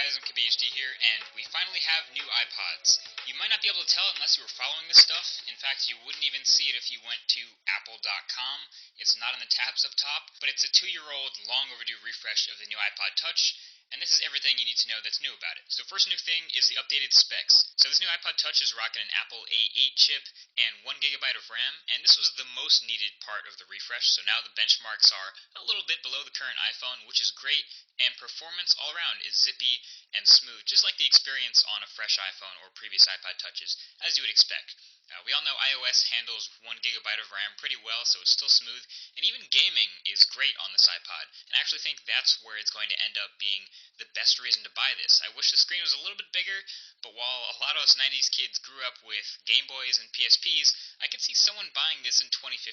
guys, MKBHD here, and we finally have new iPods. You might not be able to tell unless you were following this stuff. In fact, you wouldn't even see it if you went to apple.com. It's not in the tabs up top, but it's a 2-year-old, long overdue refresh of the new iPod Touch, and this is everything you need to know that's new about it. So first new thing is the updated specs. So this new iPod Touch is rocking an Apple A8 chip and 1 GB of RAM, and this was the most needed part of the refresh, so now the benchmarks are a little bit below the current iPhone, which is great, and performance all around is zippy and smooth, just like the experience on a fresh iPhone or previous iPod Touches, as you would expect. We all know iOS handles 1 GB of RAM pretty well, so it's still smooth, and even gaming is great on this iPod, and I actually think that's where it's going to end up being the best reason to buy this. I wish the screen was a little bit bigger, but while a lot of us 90s kids grew up with Game Boys and PSPs, I could see someone buying this in 2015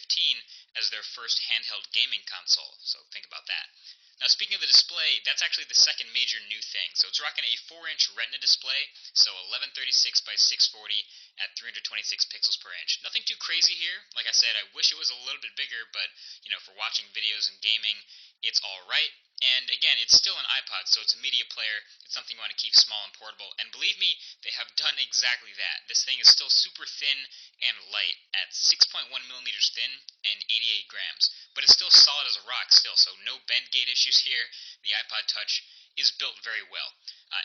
as their first handheld gaming console, so think about that. Now, speaking of the display, that's actually the second major new thing. So it's rocking a 4-inch Retina display, so 1136 by 640 at 326 pixels per inch. Nothing too crazy here. Like I said, I wish it was a little bit bigger, but, for watching videos and gaming, it's all right. And again, it's still an iPod, so it's a media player. It's something you want to keep small and portable. And believe me, they have done exactly that. This thing is still super thin and light at 6.1 millimeters thin and 88 grams. But it's still solid as a rock still, so no bend gate issues here. The iPod Touch is built very well.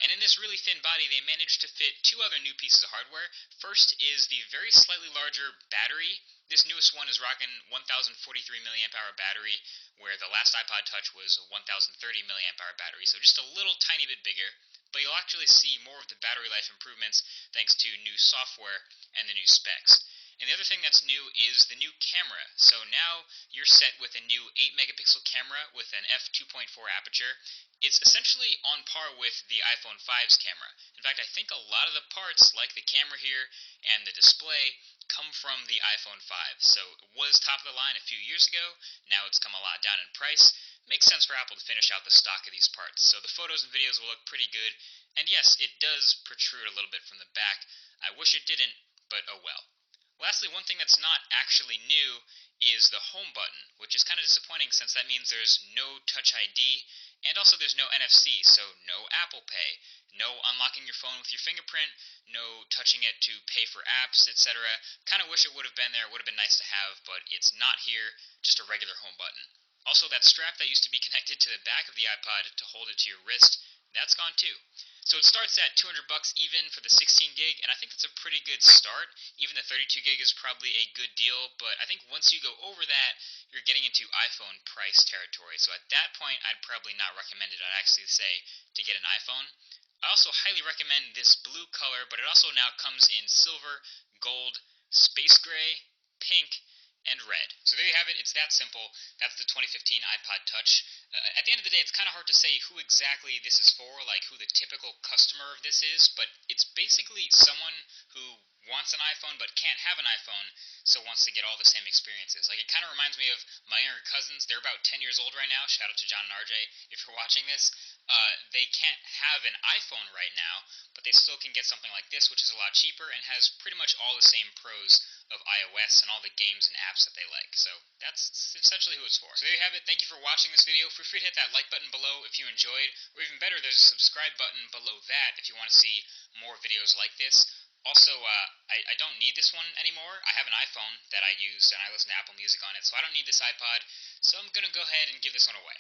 And in this really thin body, they managed to fit two other new pieces of hardware. First is the very slightly larger battery. This newest one is rocking 1043 milliamp hour battery, where the last iPod Touch was a 1030 milliamp hour battery, so just a little tiny bit bigger. But you'll actually see more of the battery life improvements thanks to new software and the new specs. And the other thing that's new is the new camera. So now you're set with a new 8-megapixel camera with an f2.4 aperture. It's essentially on par with the iPhone 5's camera. In fact, I think a lot of the parts, like the camera here and the display, come from the iPhone 5. So it was top of the line a few years ago. Now it's come a lot down in price. Makes sense for Apple to finish out the stock of these parts. So the photos and videos will look pretty good. And yes, it does protrude a little bit from the back. I wish it didn't, but oh well. Lastly, one thing that's not actually new is the home button, which is kind of disappointing since that means there's no Touch ID, and also there's no NFC, so no Apple Pay, no unlocking your phone with your fingerprint, no touching it to pay for apps, etc. Kind of wish it would have been there, would have been nice to have, but it's not here, just a regular home button. Also, that strap that used to be connected to the back of the iPod to hold it to your wrist, that's gone too. So it starts at $200 even for the 16 gig, and I think that's a pretty good start. Even the 32 gig is probably a good deal, but I think once you go over that, you're getting into iPhone price territory. So at that point, I'd probably not recommend it. I'd actually say to get an iPhone. I also highly recommend this blue color, but it also now comes in silver, gold, space gray, pink, and red. So there you have it. It's that simple. That's the 2015 iPod Touch. At the end of the day, it's kind of hard to say who exactly this is for, like who the typical customer of this is, but it's basically someone who wants an iPhone but can't have an iPhone, so wants to get all the same experiences. Like, it kind of reminds me of my younger cousins. They're about 10 years old right now. Shout out to John and RJ if you're watching this. They can't have an iPhone right now, but they still can get something like this, which is a lot cheaper and has pretty much all the same pros of iOS and all the games and apps that they like. So that's essentially who it's for. So there you have it. Thank you for watching this video. Feel free to hit that like button below if you enjoyed, or even better, there's a subscribe button below that if you want to see more videos like this. Also, I don't need this one anymore. I have an iPhone that I use, and I listen to Apple Music on it, so I don't need this iPod, so I'm going to go ahead and give this one away.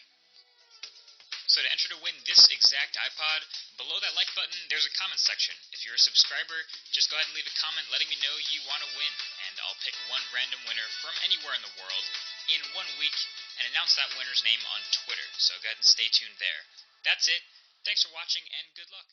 So to enter to win this exact iPod, below that like button, there's a comment section. If you're a subscriber, just go ahead and leave a comment letting me know you want to win, and I'll pick one random winner from anywhere in the world in 1 week and announce that winner's name on Twitter, so go ahead and stay tuned there. That's it. Thanks for watching, and good luck.